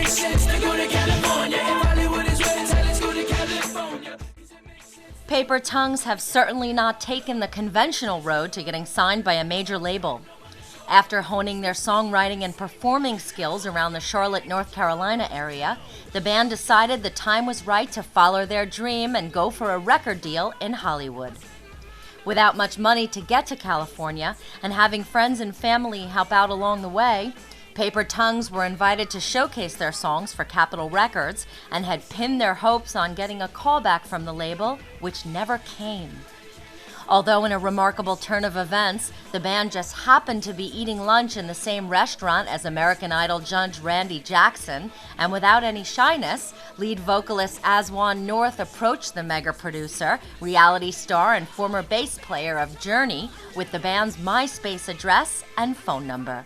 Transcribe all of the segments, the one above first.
makes sense to go to California. If Hollywood is where it's at, let's go to California. Paper Tongues have certainly not taken the conventional road to getting signed by a major label. After honing their songwriting and performing skills around the Charlotte, North Carolina area, the band decided the time was right to follow their dream and go for a record deal in Hollywood. Without much money to get to California and having friends and family help out along the way, Paper Tongues were invited to showcase their songs for Capitol Records and had pinned their hopes on getting a callback from the label, which never came. Although in a remarkable turn of events, the band just happened to be eating lunch in the same restaurant as American Idol judge Randy Jackson, and without any shyness, lead vocalist Aswan North approached the mega producer, reality star and former bass player of Journey, with the band's MySpace address and phone number.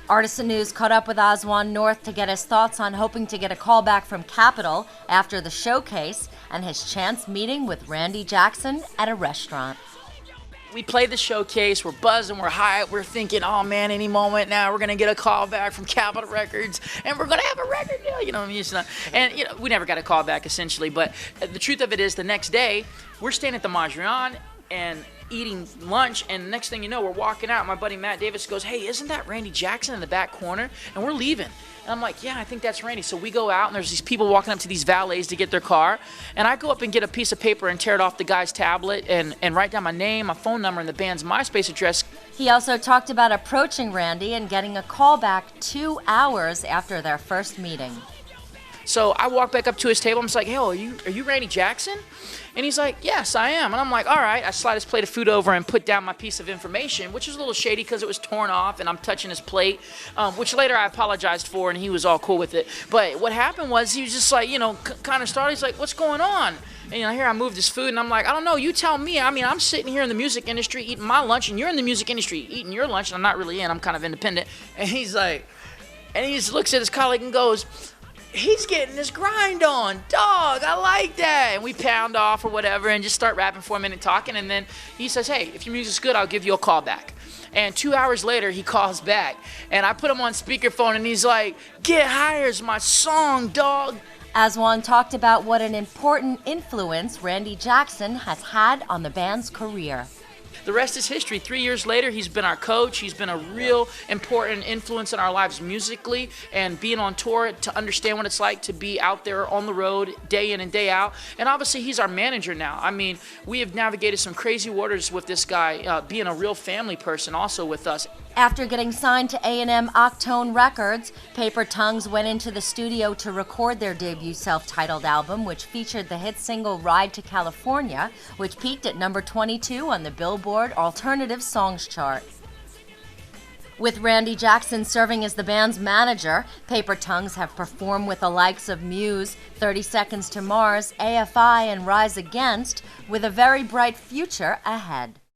Artisan News caught up with Aswan North to get his thoughts on hoping to get a call back from Capitol after the showcase and his chance meeting with Randy Jackson at a restaurant. We played the showcase, we're buzzing, we're high, we're thinking, oh man, any moment now we're gonna get a call back from Capitol Records and we're gonna have a record deal, you know what I mean? And we never got a call back essentially, but the truth of it is the next day, we're staying at the Majorana and eating lunch, and the next thing you know, we're walking out. My buddy Matt Davis goes, hey, isn't that Randy Jackson in the back corner? And we're leaving. And I'm like, yeah, I think that's Randy. So we go out, and there's these people walking up to these valets to get their car. And I go up and get a piece of paper and tear it off the guy's tablet and write down my name, my phone number, and the band's MySpace address. He also talked about approaching Randy and getting a call back 2 hours after their first meeting. So I walk back up to his table. I'm just like, hey, are you Randy Jackson? And he's like, yes, I am. And I'm like, all right. I slide his plate of food over and put down my piece of information, which was a little shady because it was torn off and I'm touching his plate, which later I apologized for and he was all cool with it. But what happened was he was just like, kind of started. He's like, what's going on? And here I moved his food and I'm like, I don't know, you tell me. I mean, I'm sitting here in the music industry eating my lunch and you're in the music industry eating your lunch and I'm not really in. I'm kind of independent. And he's like, and he just looks at his colleague and goes, he's getting his grind on, dog, I like that. And we pound off or whatever and just start rapping for a minute talking. And then he says, hey, if your music's good, I'll give you a call back. And 2 hours later, he calls back. And I put him on speakerphone and he's like, Get Higher's my song, dog. Aswan talked about what an important influence Randy Jackson has had on the band's career. The rest is history. 3 years later, he's been our coach. He's been a real important influence in our lives musically and being on tour to understand what it's like to be out there on the road day in and day out. And obviously, he's our manager now. I mean, we have navigated some crazy waters with this guy, being a real family person also with us. After getting signed to A&M Octone Records, Paper Tongues went into the studio to record their debut self-titled album, which featured the hit single Ride to California, which peaked at number 22 on the Billboard Alternative Songs chart. With Randy Jackson serving as the band's manager, Paper Tongues have performed with the likes of Muse, 30 Seconds to Mars, AFI, and Rise Against, with a very bright future ahead.